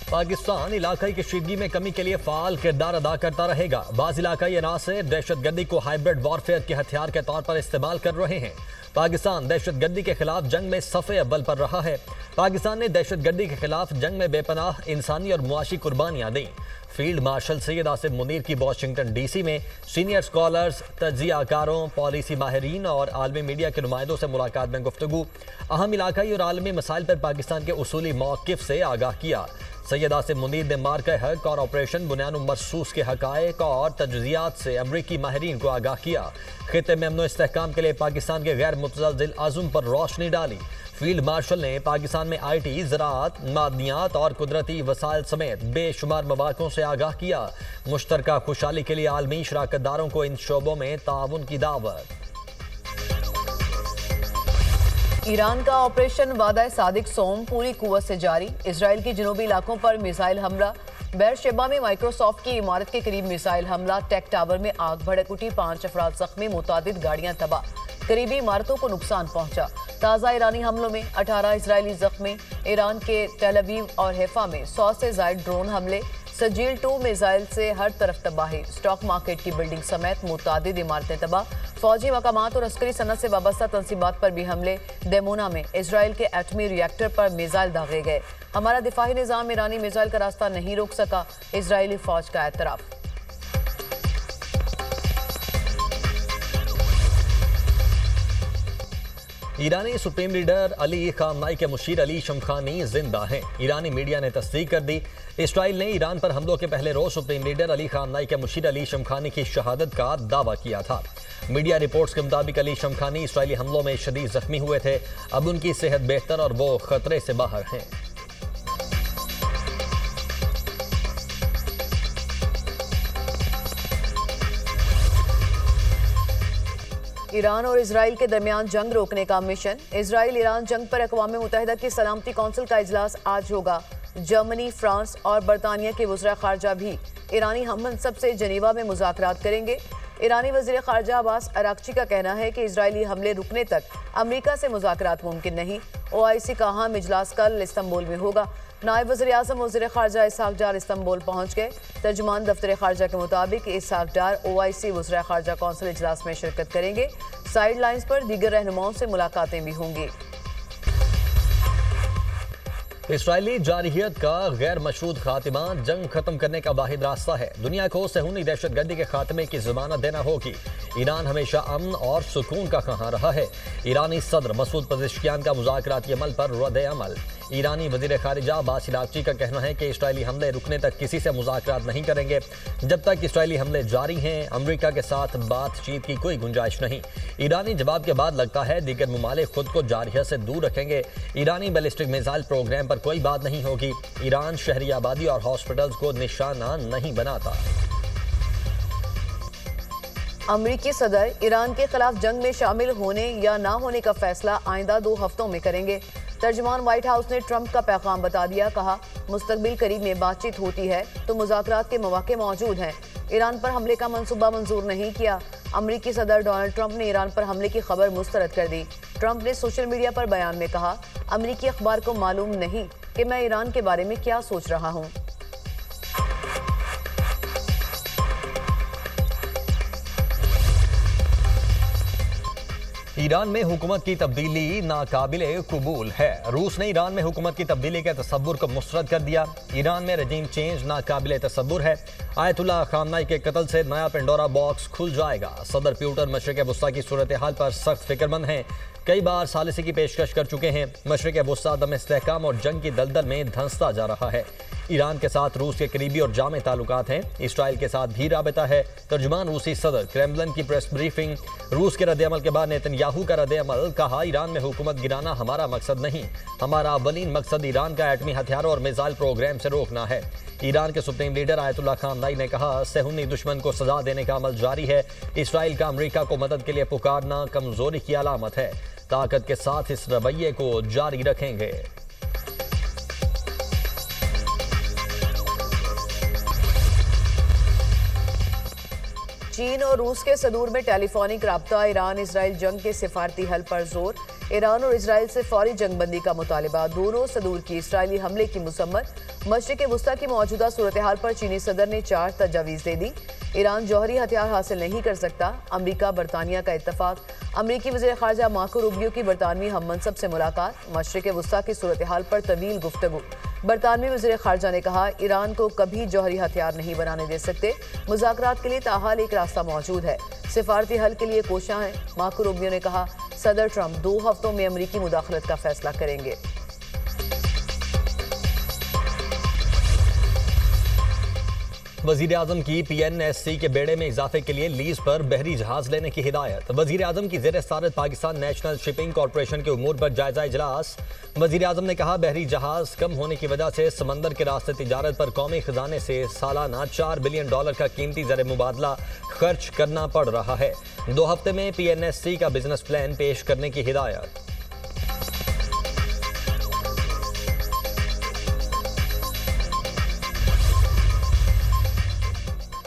पाकिस्तान इलाकाई कशीदगी में कमी के लिए फाल किरदार अदा करता रहेगा। बाज़ इलाकाई अनासर दहशतगर्दी को हाइब्रिड वॉरफेयर के हथियार के तौर पर इस्तेमाल कर रहे हैं। पाकिस्तान दहशतगर्दी के खिलाफ जंग में सफ़े अव्वल पर रहा है। पाकिस्तान ने दहशतगर्दी के खिलाफ जंग में बेपनाह इंसानी और मुआशी कुर्बानियां दी। फील्ड मार्शल सैयद आसिफ मुनीर की वाशिंगटन डीसी में सीनियर स्कॉलर्स, तज्जियाकारों, पॉलिसी माहिरीन और आलमी मीडिया के नुमाइंदों से मुलाकात में गुफ्तगू अहम इलाकाई और आलमी मसाइल पर पाकिस्तान के उसूली मौक़िफ़ से आगाह किया। सैयद आसिफ मुनीर ने मार्का हक और ऑपरेशन बुनियान मरसूस के हकायक और तजज़ियात से अमरीकी माहिरीन को आगाह किया। खित्ते में अमन इस्तेहकाम के लिए पाकिस्तान के गैर मुतज़लज़िल अज़्म पर रोशनी डाली। फील्ड मार्शल ने पाकिस्तान में IT, ज़राअत, मादनियात और कुदरती वसाइल समेत बेशुमार मवाक़ों से आगाह किया। मुश्तरका खुशहाली के लिए आलमी शराकतदारों को इन शोबों में ताउन की दावत। ईरान का ऑपरेशन वादा सादिक सोम पूरी कुव्वत से जारी। इजराइल के जनूबी इलाकों पर मिसाइल हमला। बेरशेबा में माइक्रोसॉफ्ट की इमारत के करीब मिसाइल हमला। टेक टावर में आग भड़क उठी, 5 अफराद जख्मी, मुतादिद गाड़ियां तबाह, करीबी इमारतों को नुकसान पहुंचा। ताज़ा ईरानी हमलों में 18 इजरायली जख्मी। ईरान के तेल अवीव और हैफा में 100 से ज़ायद ड्रोन हमले। सजील 2 मिसाइल से हर तरफ तबाही। स्टॉक मार्केट की बिल्डिंग समेत मुतादिद इमारतें तबाह। फौजी मकामात और अस्करी सनत से वाबस्ता तंसीबात पर भी हमले। देमोना में इजराइल के एटमी रिएक्टर पर मिसाइल दागे गए। हमारा दिफाही निज़ाम ईरानी मिसाइल का रास्ता नहीं रोक सका, इजरायली फौज का एतराफ़। ईरानी सुप्रीम लीडर अली खामनाई के मुशीर अली शमखानी जिंदा हैं। ईरानी मीडिया ने तस्दीक कर दी। इसराइल ने ईरान पर हमलों के पहले रोज सुप्रीम लीडर अली खामनाई के मुशीर अली शमखानी की शहादत का दावा किया था। मीडिया रिपोर्ट्स के मुताबिक अली शमखानी इसराइली हमलों में शदीद जख्मी हुए थे। अब उनकी सेहत बेहतर और वो खतरे से बाहर हैं। ईरान और इजराइल के दरमियान जंग रोकने का मिशन। इजराइल ईरान जंग पर अक़वाम मुत्तहिदा की सलामती कौंसिल का इजलास आज होगा। जर्मनी, फ्रांस और बरतानिया के वज़ीर ख़ारजा भी ईरानी हममनसब से जनीवा में मुज़ाकरात करेंगे। ईरानी वज़ीर ख़ारजा अब्बास अराग़ची का कहना है कि इजरायली हमले रुकने तक अमरीका से मुज़ाकरात मुमकिन नहीं। OIC का अहम इजलास कल इस्तांबुल में होगा। नायब वज़ीर आज़म वज़ीर ख़ारजा इसहाक़ डार इस्तांबुल पहुँच गए। तर्जुमान दफ्तर ख़ारजा के मुताबिक इसहाक़ डार OIC वज़ीर ख़ारजा कौंसिल इजलास में शिरकत करेंगे। साइड लाइन्स पर दीगर रहनुमाओं से मुलाकातें भी होंगी। इसराइली जारहियत का गैर मशरूत खात्मा जंग खत्म करने का वाहिद रास्ता है। दुनिया को सहूनी दहशतगर्दी के खात्मे की ज़मानत देना होगी। ईरान हमेशा अमन और सुकून का ख़्वाह रहा है। ईरानी सदर मसूद पज़ेश्कियान का मुज़ाकराती अमल पर रद्द अमल। ईरानी वज़ीर ख़ारिजा अब्बास अराग़ची का कहना है कि इसराइली हमले रुकने तक किसी से मुज़ाकरात नहीं करेंगे। जब तक इसराइली हमले जारी हैं, अमरीका के साथ बातचीत की कोई गुंजाइश नहीं। ईरानी जवाब के बाद लगता है दीगर ममालिक खुद को जारहियत से दूर रखेंगे। ईरानी बैलिस्टिक मिसाइल प्रोग्राम पर कोई बात नहीं होगी। ईरान शहरी आबादी और हॉस्पिटल्स को निशाना नहीं बनाता। अमरीकी सदर ईरान के खिलाफ जंग में शामिल होने या ना होने का फैसला आइंदा 2 हफ्तों में करेंगे। तर्जुमान व्हाइट हाउस ने ट्रंप का पैगाम बता दिया। कहा, मुस्तकबिल करीब में बातचीत होती है तो मुज़ाकरात के मौके मौजूद हैं। ईरान पर हमले का मंसूबा मंजूर नहीं किया। अमरीकी सदर डोनाल्ड ट्रंप ने ईरान पर हमले की खबर मुस्तरद कर दी। ट्रंप ने सोशल मीडिया पर बयान में कहा, अमरीकी अखबार को मालूम नहीं कि मैं ईरान के बारे में क्या सोच रहा हूँ। ईरान में हुकूमत की तब्दीली नाकाबिले कबूल है। रूस ने ईरान में हुकूमत की तब्दीली के तसव्वुर को मुस्तरद कर दिया। ईरान में रजीम चेंज नाकाबिले तसव्वुर है। आयतुल्लाह खामनाई के कत्ल से नया पेंडोरा बॉक्स खुल जाएगा। सदर प्यूटर मशरिक़ वस्ता की सूरत हाल पर सख्त फिक्रमंद हैं। कई बार सालिसी की पेशकश कर चुके हैं। मशरिक़ वस्ता दम इस्तेहकाम और जंग की दलदल में धंसता जा रहा है। ईरान के साथ रूस के करीबी और जामे ताल्लुकात हैं। इसराइल के साथ भी राबिता है। तर्जुमान रूसी सदर क्रेमलिन की प्रेस ब्रीफिंग। रूस के रद्द-ए-अमल के बाद नेतन्याहू का रद्द-ए-अमल। कहा, ईरान में हुकूमत गिराना हमारा मकसद नहीं। हमारा अव्वलीन मकसद ईरान का एटमी हथियारों और मिसाइल प्रोग्राम से रोकना है। ईरान के सुप्रीम लीडर आयतुल्लाह खामनाई ने कहा, सहूनी दुश्मन को सजा देने का अमल जारी है। इसराइल का अमरीका को मदद के लिए पुकारना कमजोरी की अलामत है। ताकत के साथ इस रवैये को जारी रखेंगे। चीन और रूस के सदूर में टेलीफोनिक राब्ता। ईरान इसराइल जंग के सिफारती हल पर जोर। ईरान और इजराइल से फौरी जंगबंदी का मुतालिबा, दोनों सदूर की इसराइली हमले की मुसम्मत। मशरिक़ वुस्ता की मौजूदा सूरत हाल पर चीनी सदर ने 4 तजावीज़ दे दी। ईरान जौहरी हथियार हासिल नहीं कर सकता, अमरीका बरतानिया का इत्तफाक। अमरीकी वज़ीर ख़ारजा मार्को रूबियो की बरतानवी हम मनसब से मुलाकात, मशरिक़ वुस्ता की सूरत हाल पर तवील गुफ्तगू। बरतानवी वज़ीर ख़ारजा ने कहा, ईरान को कभी जौहरी हथियार नहीं बनाने दे सकते, मुज़ाकरात के लिए ताहाल एक रास्ता मौजूद है, सिफारती हल के लिए कोशियां हैं। मार्को रूबियो ने कहा, सदर ट्रंप 2 हफ्तों में अमरीकी मुदाखलत का फैसला करेंगे। वजीर आजम की PNSC के बेड़े में इजाफे के लिए लीज पर बहरी जहाज लेने की हिदायत। वजीर आजम की ज़ेर सदारत पाकिस्तान नेशनल शिपिंग कॉरपोरेशन के उमूर पर जायजा इजलास। वजीर आजम ने कहा, बहरी जहाज कम होने की वजह से समंदर के रास्ते तिजारत पर कौमी खजाने से सालाना $4 बिलियन का कीमती ज़र मुबादला खर्च करना पड़ रहा है। 2 हफ्ते में PNSC का बिजनेस प्लान पेश करने की हिदायत।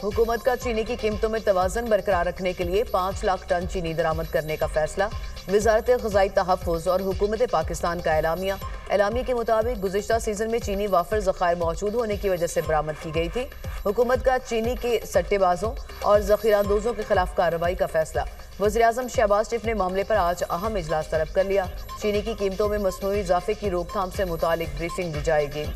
हुकूमत का चीनी की कीमतों में तवाज़न बरकरार रखने के लिए 5 लाख टन चीनी दरामद करने का फैसला। वज़ारत ग़िज़ाई तहफ़्फ़ुज़ और हुकूमत पाकिस्तान का एलामिया के मुताबिक गुज़िश्ता सीज़न में चीनी वाफिर ज़ख़ायर मौजूद होने की वजह से बरामद की गई थी। हुकूमत का चीनी के सट्टेबाजों और ज़ख़ीरांदोज़ों के खिलाफ कार्रवाई का फैसला। वज़ीर आज़म शहबाज शरीफ ने मामले पर आज अहम इजलास तलब कर लिया। चीनी की कीमतों में मसनूई इजाफे की रोकथाम से मुतालिक ब्रीफिंग दी जाएगी।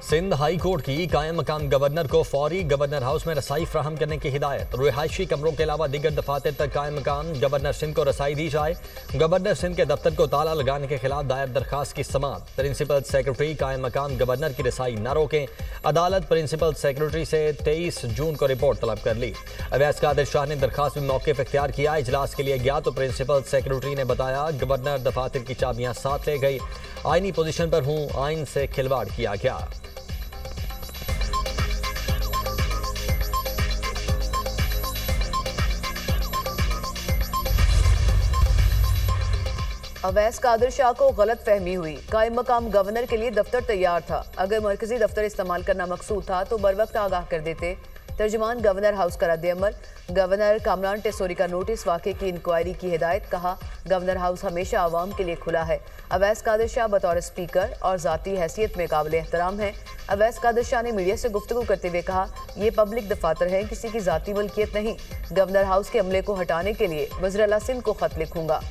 सिंध हाई कोर्ट की कायम मकाम गवर्नर को फौरी गवर्नर हाउस में रसाई फ्राहम करने की हिदायत। रिहायशी कमरों के अलावा दीगर दफातर तक कायम मकाम गवर्नर सिंध को रसाई दी जाए। गवर्नर सिंध के दफ्तर को ताला लगाने के खिलाफ दायर दरखास्त की समाअत। प्रिंसिपल सेक्रेटरी कायम मकाम गवर्नर की रसाई न रोकें। अदालत प्रिंसिपल सेक्रेटरी से 23 जून को रिपोर्ट तलब कर ली। अवैस कादिर शाह ने दरखास्त में मौक़िफ़ इख्तियार किया। इजलास के लिए गया तो प्रिंसिपल सेक्रेटरी ने बताया, गवर्नर दफातर की चाबियां साथ ले गई। आईनी पोजीशन पर हूँ, आइन से खिलवाड़ किया गया। अवैस कादिर शाह को गलत फहमी हुई। कायम मकाम गवर्नर के लिए दफ्तर तैयार था। अगर मरकजी दफ्तर इस्तेमाल करना मकसूद था तो बर वक्त आगाह कर देते। तर्जुमान गवर्नर हाउस का रद्द-ए-अमल। गवर्नर कामरान टेसोरी का नोटिस, वाक़े की इंक्वायरी की हिदायत। कहा, गवर्नर हाउस हमेशा आवाम के लिए खुला है। अवैस कादिर शाह बतौर स्पीकर और ज़ाती हैसियत में काबिल एहतराम है। अवैस कादिर शाह ने मीडिया से गुफ्तगू करते हुए कहा, ये पब्लिक दफातर है, किसी की ज़ाती मलकियत नहीं। गवर्नर हाउस के अमले को हटाने के लिए वज़ीर आला सिंध को खत लिखूंगा।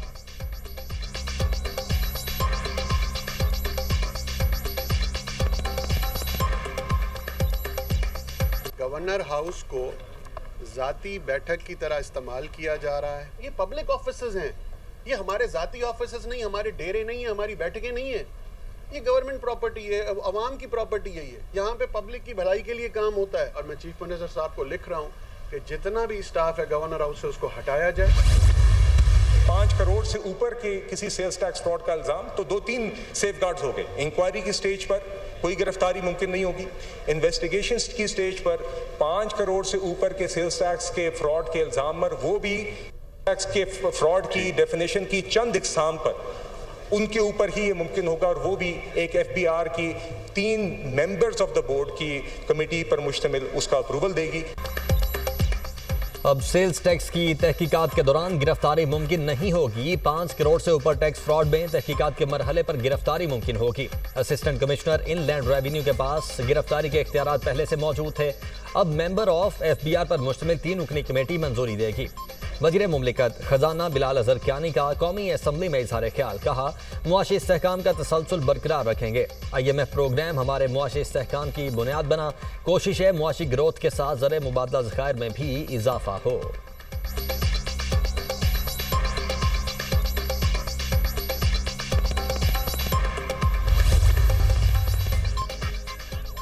गवर्नर हाउस को ज़ाती बैठक की तरह इस्तेमाल किया जा रहा है। ये पब्लिक ऑफिसेज हैं, ये हमारे ज़ाती ऑफिसेज नहीं, हमारे डेरे नहीं है, हमारी बैठकें नहीं है। ये गवर्नमेंट प्रॉपर्टी है, अवाम की प्रॉपर्टी है। ये यहाँ पे पब्लिक की भलाई के लिए काम होता है। और मैं चीफ मिनिस्टर साहब को लिख रहा हूँ कि जितना भी स्टाफ है गवर्नर हाउस से उसको हटाया जाए। 5 करोड़ से ऊपर के किसी सेल्स टैक्स फ्रॉड का इल्जाम तो 2-3 सेफगार्ड्स हो गए। इंक्वायरी की स्टेज पर कोई गिरफ्तारी मुमकिन नहीं होगी। इन्वेस्टिगेशन की स्टेज पर 5 करोड़ से ऊपर के सेल्स टैक्स के फ्रॉड के इल्जाम पर, वो भी टैक्स के फ्रॉड की डेफिनेशन की चंद इकसाम पर, उनके ऊपर ही ये मुमकिन होगा। और वो भी एक FBR की 3 मेंबर्स ऑफ द बोर्ड की कमेटी पर मुश्तमिल उसका अप्रूवल देगी। अब सेल्स टैक्स की तहकीकात के दौरान गिरफ्तारी मुमकिन नहीं होगी। 5 करोड़ से ऊपर टैक्स फ्रॉड में तहकीकात के मरहले पर गिरफ्तारी मुमकिन होगी। असिस्टेंट कमिश्नर इनलैंड रेवेन्यू के पास गिरफ्तारी के इख्तियारात पहले से मौजूद थे। अब मेंबर ऑफ FBR पर मुश्तमिल 3 रुकनी कमेटी मंजूरी देगी। वज़ीर मुमलिकत खजाना बिलाल अज़हर कियानी का कौमी असम्बली में इज़हार ख्याल। कहा, मुआशी इस्तेहकाम का तसलसल बरकरार रखेंगे। IMF प्रोग्राम हमारे मुआशी इस्तेहकाम की बुनियाद बना। कोशिश है मुआशी ग्रोथ के साथ ज़र मुबादला ज़खायर में भी इजाफा हो।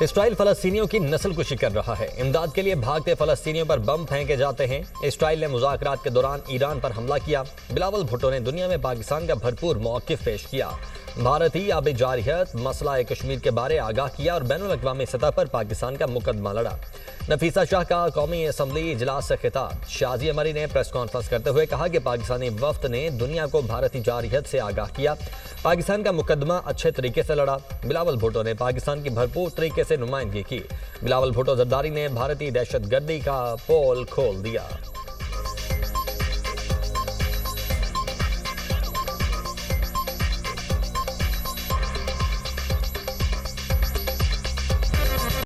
इसराइल फलस्तीनियों की नस्ल कुशी कर रहा है। इमदाद के लिए भागते फलस्तीनियों पर बम फेंके जाते हैं। इसराइल ने मुज़ाकरात के दौरान ईरान पर हमला किया। बिलावल भुट्टो ने दुनिया में पाकिस्तान का भरपूर मौक़िफ़ पेश किया। भारतीय आबे जारियत मसला कश्मीर के बारे आगाह किया और बैनुल अक़वामी सतह पर पाकिस्तान का मुकदमा लड़ा। नफीसा शाह का कौमी असम्बली इजलास से खिताब। शाजिया मरी ने प्रेस कॉन्फ्रेंस करते हुए कहा कि पाकिस्तानी वफ्द ने दुनिया को भारतीय जारियत से आगाह किया। पाकिस्तान का मुकदमा अच्छे तरीके से लड़ा। बिलावल भुट्टो ने पाकिस्तान की भरपूर तरीके से नुमाइंदगी की। बिलावल भुट्टो जरदारी ने भारतीय दहशतगर्दी का पोल खोल दिया।